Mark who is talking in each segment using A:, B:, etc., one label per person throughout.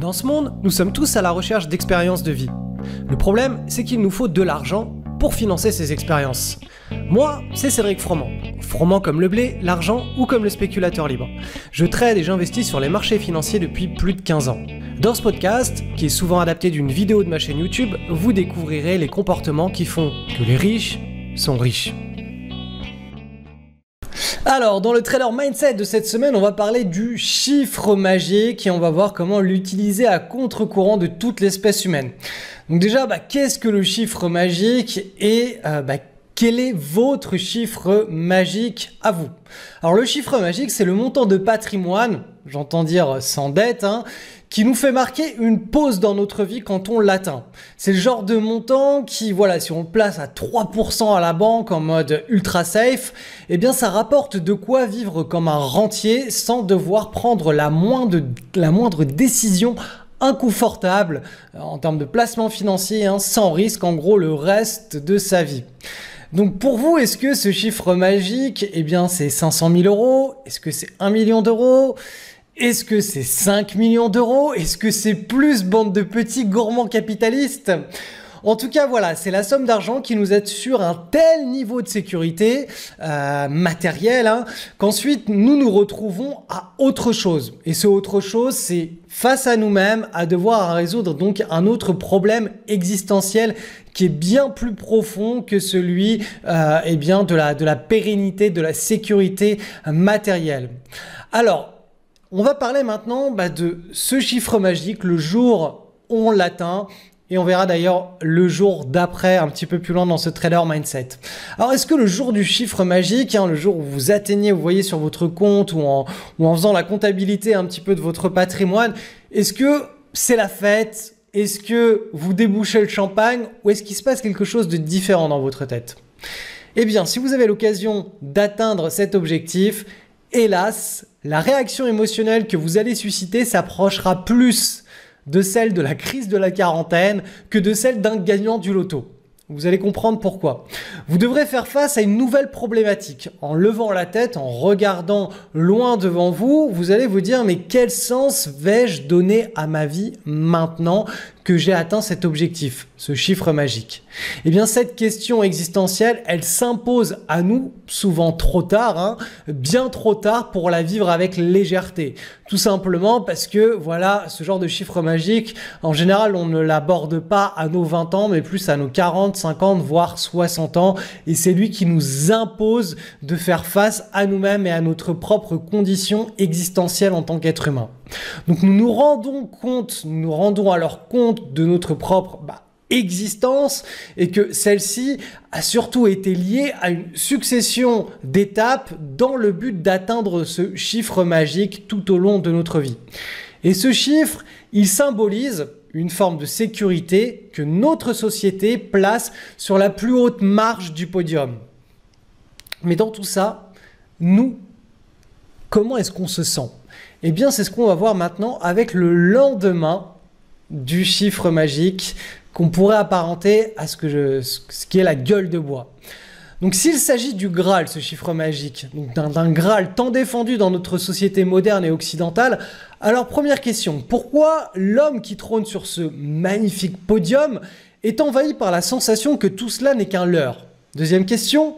A: Dans ce monde, nous sommes tous à la recherche d'expériences de vie. Le problème, c'est qu'il nous faut de l'argent pour financer ces expériences. Moi, c'est Cédric Froment. Froment comme le blé, l'argent ou comme le spéculateur libre. Je trade et j'investis sur les marchés financiers depuis plus de 15 ans. Dans ce podcast, qui est souvent adapté d'une vidéo de ma chaîne YouTube, vous découvrirez les comportements qui font que les riches sont riches. Alors, dans le Trader Mindset de cette semaine, on va parler du chiffre magique et on va voir comment l'utiliser à contre-courant de toute l'espèce humaine. Donc déjà, qu'est-ce que le chiffre magique et quel est votre chiffre magique à vous? Alors le chiffre magique, c'est le montant de patrimoine, j'entends dire sans dette, qui nous fait marquer une pause dans notre vie quand on l'atteint. C'est le genre de montant qui, si on le place à 3% à la banque en mode ultra safe, eh bien ça rapporte de quoi vivre comme un rentier sans devoir prendre la moindre décision inconfortable en termes de placement financier, sans risque, en gros le reste de sa vie. Donc pour vous, est-ce que ce chiffre magique, c'est 500 000 euros? Est-ce que c'est 1 million d'euros? Est-ce que c'est 5 millions d'euros? Est-ce que c'est plus, bande de petits gourmands capitalistes? En tout cas, c'est la somme d'argent qui nous assure un tel niveau de sécurité matérielle qu'ensuite nous nous retrouvons à autre chose. Et ce autre chose, c'est face à nous-mêmes à devoir résoudre donc un autre problème existentiel qui est bien plus profond que celui de la pérennité, de la sécurité matérielle. Alors, on va parler maintenant de ce chiffre magique, le jour où on l'atteint. Et on verra d'ailleurs le jour d'après, un petit peu plus loin dans ce Trader Mindset. Alors, est-ce que le jour du chiffre magique, le jour où vous atteignez, vous voyez sur votre compte ou en faisant la comptabilité un petit peu de votre patrimoine, est-ce que c'est la fête? Est-ce que vous débouchez le champagne? Ou est-ce qu'il se passe quelque chose de différent dans votre tête? Eh bien, si vous avez l'occasion d'atteindre cet objectif, hélas, la réaction émotionnelle que vous allez susciter s'approchera plus de celle de la crise de la quarantaine que de celle d'un gagnant du loto. Vous allez comprendre pourquoi. Vous devrez faire face à une nouvelle problématique. En levant la tête, en regardant loin devant vous, vous allez vous dire « mais quel sens vais-je donner à ma vie maintenant que j'ai atteint cet objectif, ce chiffre magique ?» Eh bien, cette question existentielle, elle s'impose à nous, souvent trop tard, bien trop tard pour la vivre avec légèreté. Tout simplement parce que, ce genre de chiffre magique, en général, on ne l'aborde pas à nos 20 ans, mais plus à nos 40, 50, voire 60 ans. Et c'est lui qui nous impose de faire face à nous-mêmes et à notre propre condition existentielle en tant qu'être humain. Donc nous nous rendons alors compte de notre propre existence et que celle-ci a surtout été liée à une succession d'étapes dans le but d'atteindre ce chiffre magique tout au long de notre vie. Et ce chiffre, il symbolise une forme de sécurité que notre société place sur la plus haute marge du podium. Mais dans tout ça, nous, comment est-ce qu'on se sent? Eh bien, c'est ce qu'on va voir maintenant avec le lendemain du chiffre magique qu'on pourrait apparenter à ce qui est la gueule de bois. Donc, s'il s'agit du Graal, ce chiffre magique, d'un Graal tant défendu dans notre société moderne et occidentale, alors première question, pourquoi l'homme qui trône sur ce magnifique podium est envahi par la sensation que tout cela n'est qu'un leurre? Deuxième question,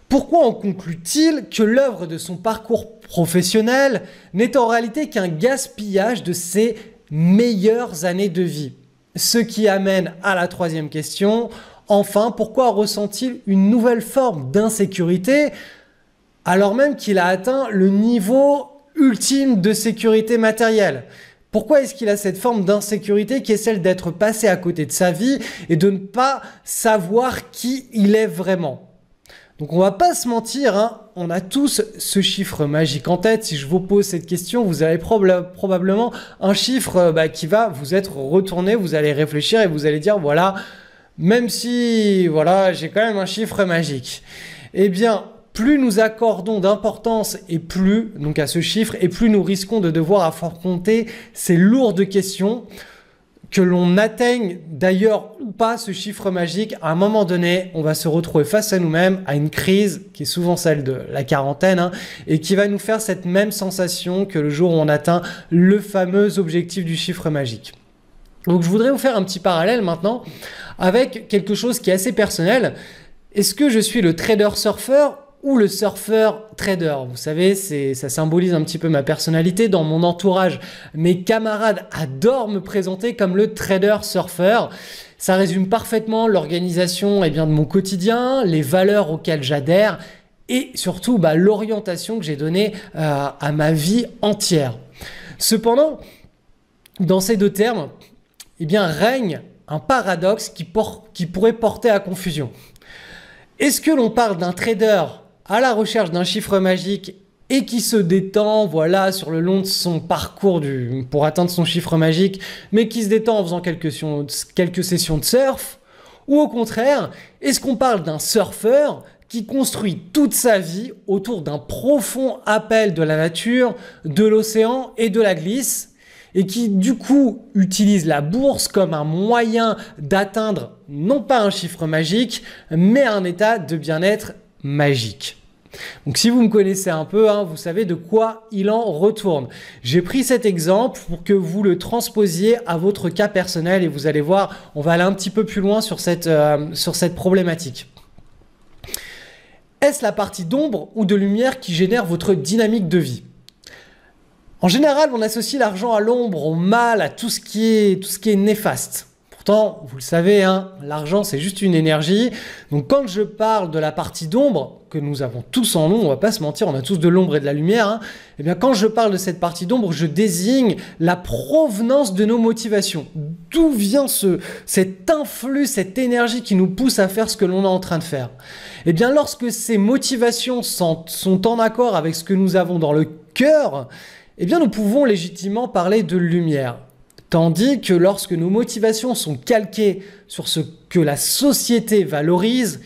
A: pourquoi en conclut-il que l'œuvre de son parcours professionnel n'est en réalité qu'un gaspillage de ses meilleures années de vie? Ce qui amène à la troisième question. Enfin, pourquoi ressent-il une nouvelle forme d'insécurité alors même qu'il a atteint le niveau ultime de sécurité matérielle? Pourquoi est-ce qu'il a cette forme d'insécurité qui est celle d'être passé à côté de sa vie et de ne pas savoir qui il est vraiment? Donc on va pas se mentir, on a tous ce chiffre magique en tête. Si je vous pose cette question, vous avez probablement un chiffre qui va vous être retourné, vous allez réfléchir et vous allez dire même si j'ai quand même un chiffre magique. Eh bien, plus nous accordons d'importance à ce chiffre et plus nous risquons de devoir affronter ces lourdes questions. que l'on atteigne d'ailleurs ou pas ce chiffre magique, à un moment donné, on va se retrouver face à nous-mêmes, à une crise qui est souvent celle de la quarantaine, hein, et qui va nous faire cette même sensation que le jour où on atteint le fameux objectif du chiffre magique. Donc je voudrais vous faire un petit parallèle maintenant avec quelque chose qui est assez personnel. Est-ce que je suis le trader surfeur ou le surfeur trader? Vous savez, ça symbolise un petit peu ma personnalité. Dans mon entourage, mes camarades adorent me présenter comme le trader surfeur. Ça résume parfaitement l'organisation de mon quotidien, les valeurs auxquelles j'adhère et surtout l'orientation que j'ai donnée à ma vie entière. Cependant, dans ces deux termes, règne un paradoxe qui pourrait porter à confusion. Est-ce que l'on parle d'un trader à la recherche d'un chiffre magique et qui se détend sur le long de son parcours pour atteindre son chiffre magique, mais qui se détend en faisant quelques sessions de surf? Ou au contraire, est-ce qu'on parle d'un surfeur qui construit toute sa vie autour d'un profond appel de la nature, de l'océan et de la glisse, et qui du coup utilise la bourse comme un moyen d'atteindre non pas un chiffre magique, mais un état de bien-être magique? Donc si vous me connaissez un peu, vous savez de quoi il en retourne. J'ai pris cet exemple pour que vous le transposiez à votre cas personnel et vous allez voir, on va aller un petit peu plus loin sur cette problématique. Est-ce la partie d'ombre ou de lumière qui génère votre dynamique de vie? En général, on associe l'argent à l'ombre, au mal, à tout ce qui est néfaste. Pourtant, vous le savez, l'argent c'est juste une énergie. Donc quand je parle de la partie d'ombre, que nous avons tous en nous, on va pas se mentir, on a tous de l'ombre et de la lumière, quand je parle de cette partie d'ombre, je désigne la provenance de nos motivations. D'où vient cet influx, cette énergie qui nous pousse à faire ce que l'on est en train de faire? Lorsque ces motivations sont en accord avec ce que nous avons dans le cœur, nous pouvons légitimement parler de lumière. Tandis que lorsque nos motivations sont calquées sur ce que la société valorise,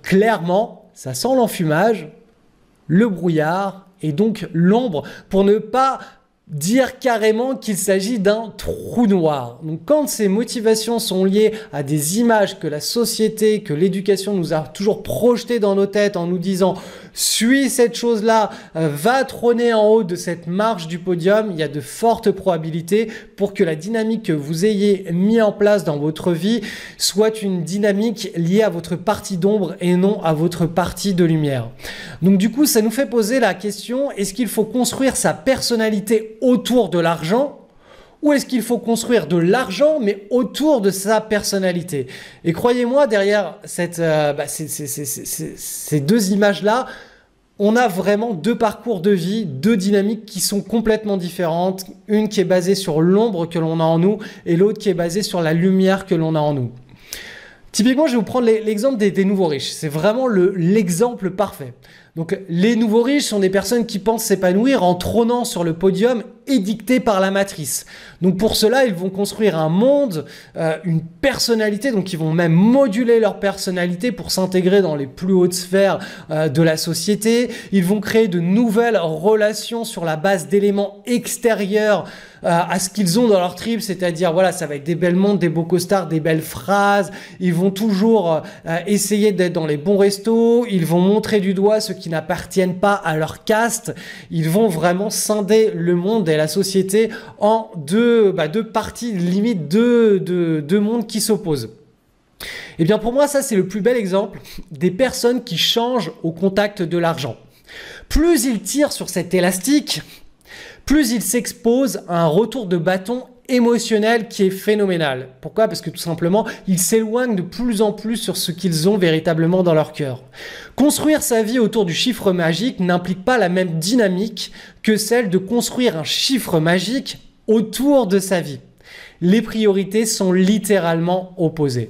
A: clairement, ça sent l'enfumage, le brouillard et donc l'ombre, pour ne pas dire carrément qu'il s'agit d'un trou noir. Donc quand ces motivations sont liées à des images que la société, que l'éducation nous a toujours projetées dans nos têtes en nous disant « suis cette chose-là, va trôner en haut de cette marche du podium », il y a de fortes probabilités pour que la dynamique que vous ayez mis en place dans votre vie soit une dynamique liée à votre partie d'ombre et non à votre partie de lumière. Donc du coup, ça nous fait poser la question, est-ce qu'il faut construire sa personnalité autour de l'argent ou est-ce qu'il faut construire de l'argent mais autour de sa personnalité? Et croyez-moi, derrière ces deux images-là, on a vraiment deux parcours de vie, deux dynamiques qui sont complètement différentes. Une qui est basée sur l'ombre que l'on a en nous et l'autre qui est basée sur la lumière que l'on a en nous. Typiquement, je vais vous prendre l'exemple des nouveaux riches. C'est vraiment l'exemple parfait. Donc, les nouveaux riches sont des personnes qui pensent s'épanouir en trônant sur le podium édicté par la matrice. Donc, pour cela, ils vont construire un monde, une personnalité. Donc, ils vont même moduler leur personnalité pour s'intégrer dans les plus hautes sphères de la société. Ils vont créer de nouvelles relations sur la base d'éléments extérieurs à ce qu'ils ont dans leur trip, c'est-à-dire ça va être des belles montres, des beaux costards, des belles phrases. Ils vont toujours essayer d'être dans les bons restos. Ils vont montrer du doigt ceux qui n'appartiennent pas à leur caste. Ils vont vraiment scinder le monde et la société en deux parties, limite deux mondes qui s'opposent. Pour moi, ça c'est le plus bel exemple des personnes qui changent au contact de l'argent. Plus ils tirent sur cet élastique, plus ils s'exposent à un retour de bâton émotionnel qui est phénoménal. Pourquoi? Parce que tout simplement, ils s'éloignent de plus en plus sur ce qu'ils ont véritablement dans leur cœur. Construire sa vie autour du chiffre magique n'implique pas la même dynamique que celle de construire un chiffre magique autour de sa vie. Les priorités sont littéralement opposées.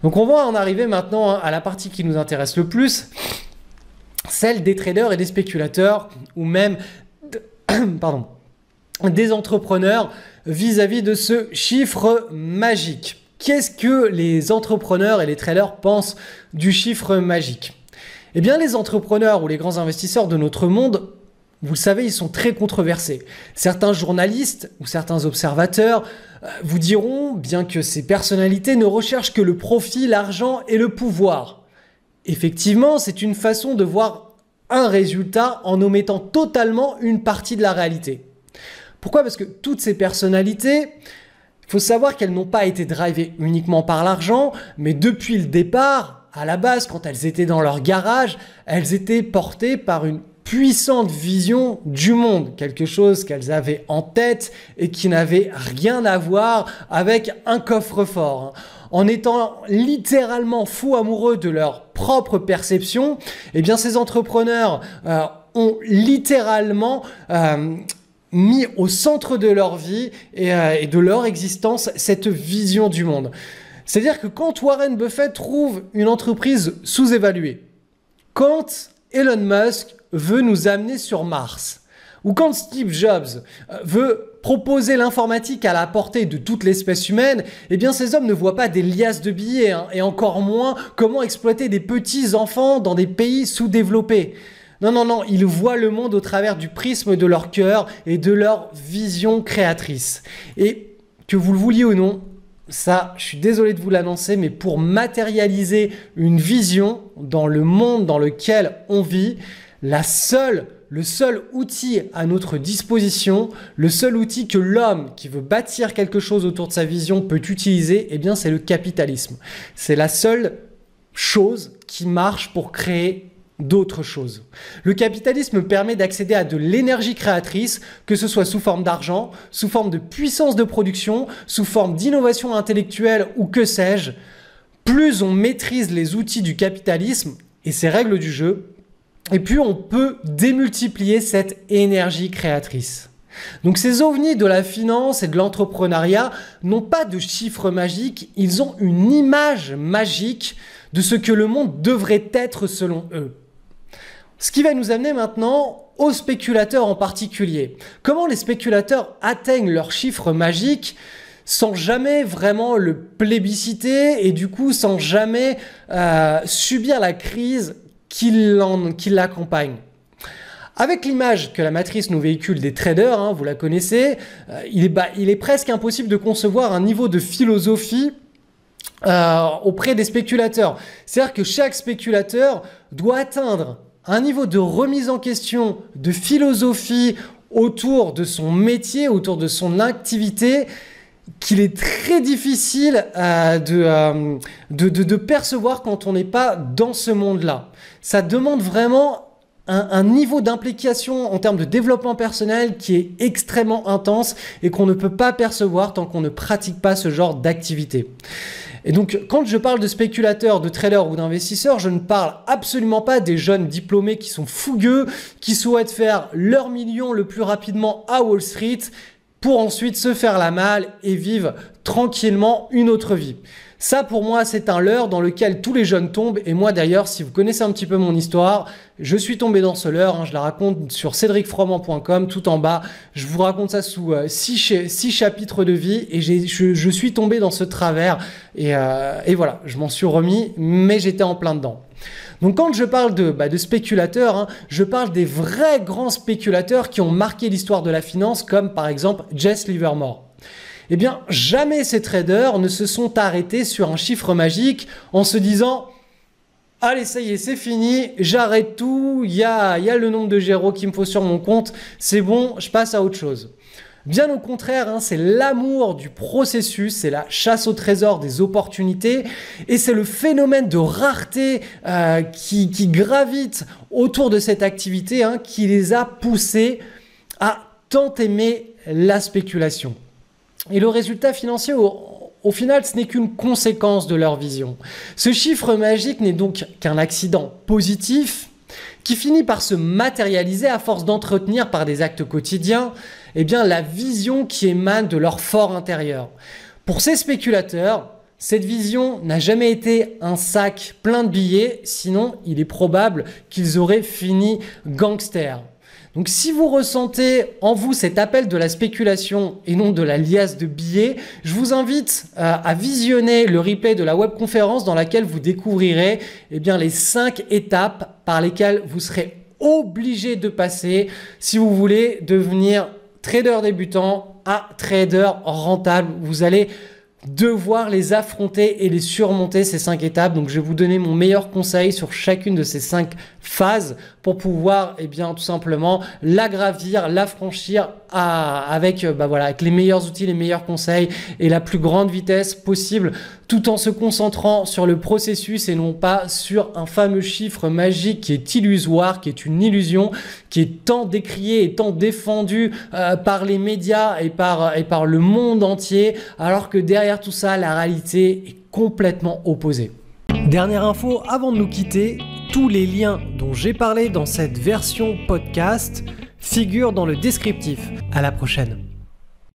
A: Donc on va en arriver maintenant à la partie qui nous intéresse le plus, celle des traders et des spéculateurs, ou même des entrepreneurs vis-à-vis de ce chiffre magique. Qu'est-ce que les entrepreneurs et les traders pensent du chiffre magique? Les entrepreneurs ou les grands investisseurs de notre monde vous le savez, ils sont très controversés. Certains journalistes ou certains observateurs vous diront, bien que ces personnalités ne recherchent que le profit, l'argent et le pouvoir. Effectivement, c'est une façon de voir un résultat en omettant totalement une partie de la réalité. Pourquoi? Parce que toutes ces personnalités, il faut savoir qu'elles n'ont pas été drivées uniquement par l'argent, mais depuis le départ, à la base, quand elles étaient dans leur garage, elles étaient portées par une puissante vision du monde, quelque chose qu'elles avaient en tête et qui n'avait rien à voir avec un coffre-fort. En étant littéralement fous amoureux de leur propre perception, eh bien ces entrepreneurs ont littéralement mis au centre de leur vie et de leur existence cette vision du monde. C'est-à-dire que quand Warren Buffett trouve une entreprise sous-évaluée, quand Elon Musk veut nous amener sur Mars, ou quand Steve Jobs veut proposer l'informatique à la portée de toute l'espèce humaine, eh bien ces hommes ne voient pas des liasses de billets, et encore moins comment exploiter des petits enfants dans des pays sous-développés. Non, ils voient le monde au travers du prisme de leur cœur et de leur vision créatrice. Et que vous le vouliez ou non, ça, je suis désolé de vous l'annoncer, mais pour matérialiser une vision dans le monde dans lequel on vit, le seul outil à notre disposition, le seul outil que l'homme qui veut bâtir quelque chose autour de sa vision peut utiliser, eh bien, c'est le capitalisme. C'est la seule chose qui marche pour créer d'autres choses. Le capitalisme permet d'accéder à de l'énergie créatrice, que ce soit sous forme d'argent, sous forme de puissance de production, sous forme d'innovation intellectuelle ou que sais-je. Plus on maîtrise les outils du capitalisme et ses règles du jeu, et puis on peut démultiplier cette énergie créatrice. Donc ces ovnis de la finance et de l'entrepreneuriat n'ont pas de chiffres magiques, ils ont une image magique de ce que le monde devrait être selon eux. Ce qui va nous amener maintenant aux spéculateurs en particulier. Comment les spéculateurs atteignent leurs chiffres magiques sans jamais vraiment le plébisciter et du coup sans jamais subir la crise qui l'accompagne. Avec l'image que la matrice nous véhicule des traders, vous la connaissez, il est presque impossible de concevoir un niveau de philosophie auprès des spéculateurs. C'est-à-dire que chaque spéculateur doit atteindre un niveau de remise en question, de philosophie autour de son métier, autour de son activité, qu'il est très difficile de percevoir quand on n'est pas dans ce monde-là. Ça demande vraiment un niveau d'implication en termes de développement personnel qui est extrêmement intense et qu'on ne peut pas percevoir tant qu'on ne pratique pas ce genre d'activité. Et donc, quand je parle de spéculateurs, de traders ou d'investisseurs, je ne parle absolument pas des jeunes diplômés qui sont fougueux, qui souhaitent faire leur million le plus rapidement à Wall Street pour ensuite se faire la malle et vivre tranquillement une autre vie. Ça, pour moi, c'est un leurre dans lequel tous les jeunes tombent. Et moi, d'ailleurs, si vous connaissez un petit peu mon histoire, je suis tombé dans ce leurre. Je la raconte sur cédricfroment.com, tout en bas. Je vous raconte ça sous 6 chapitres de vie. Et je suis tombé dans ce travers. Et voilà, je m'en suis remis, mais j'étais en plein dedans. Donc quand je parle de spéculateurs, je parle des vrais grands spéculateurs qui ont marqué l'histoire de la finance, comme par exemple Jesse Livermore. Eh bien, jamais ces traders ne se sont arrêtés sur un chiffre magique en se disant « Allez, ça y est, c'est fini, j'arrête tout, il y a le nombre de gyros qu'il me faut sur mon compte, c'est bon, je passe à autre chose. » Bien au contraire, c'est l'amour du processus, c'est la chasse au trésor des opportunités et c'est le phénomène de rareté qui gravite autour de cette activité qui les a poussés à tant aimer la spéculation. Et le résultat financier, au final, ce n'est qu'une conséquence de leur vision. Ce chiffre magique n'est donc qu'un accident positif qui finit par se matérialiser à force d'entretenir par des actes quotidiens la vision qui émane de leur fort intérieur. Pour ces spéculateurs, cette vision n'a jamais été un sac plein de billets, sinon il est probable qu'ils auraient fini gangsters. Donc si vous ressentez en vous cet appel de la spéculation et non de la liasse de billets, je vous invite à visionner le replay de la webconférence dans laquelle vous découvrirez les 5 étapes par lesquelles vous serez obligé de passer si vous voulez devenir trader débutant à trader rentable. Vous allez devoir les affronter et les surmonter, ces 5 étapes. Donc je vais vous donner mon meilleur conseil sur chacune de ces 5 phases pour pouvoir tout simplement la gravir, la franchir avec les meilleurs outils, les meilleurs conseils et la plus grande vitesse possible, tout en se concentrant sur le processus et non pas sur un fameux chiffre magique qui est illusoire, qui est une illusion, qui est tant décrié et tant défendu par les médias et par le monde entier, alors que derrière tout ça, la réalité est complètement opposée. Dernière info avant de nous quitter, tous les liens dont j'ai parlé dans cette version podcast figurent dans le descriptif. À la prochaine.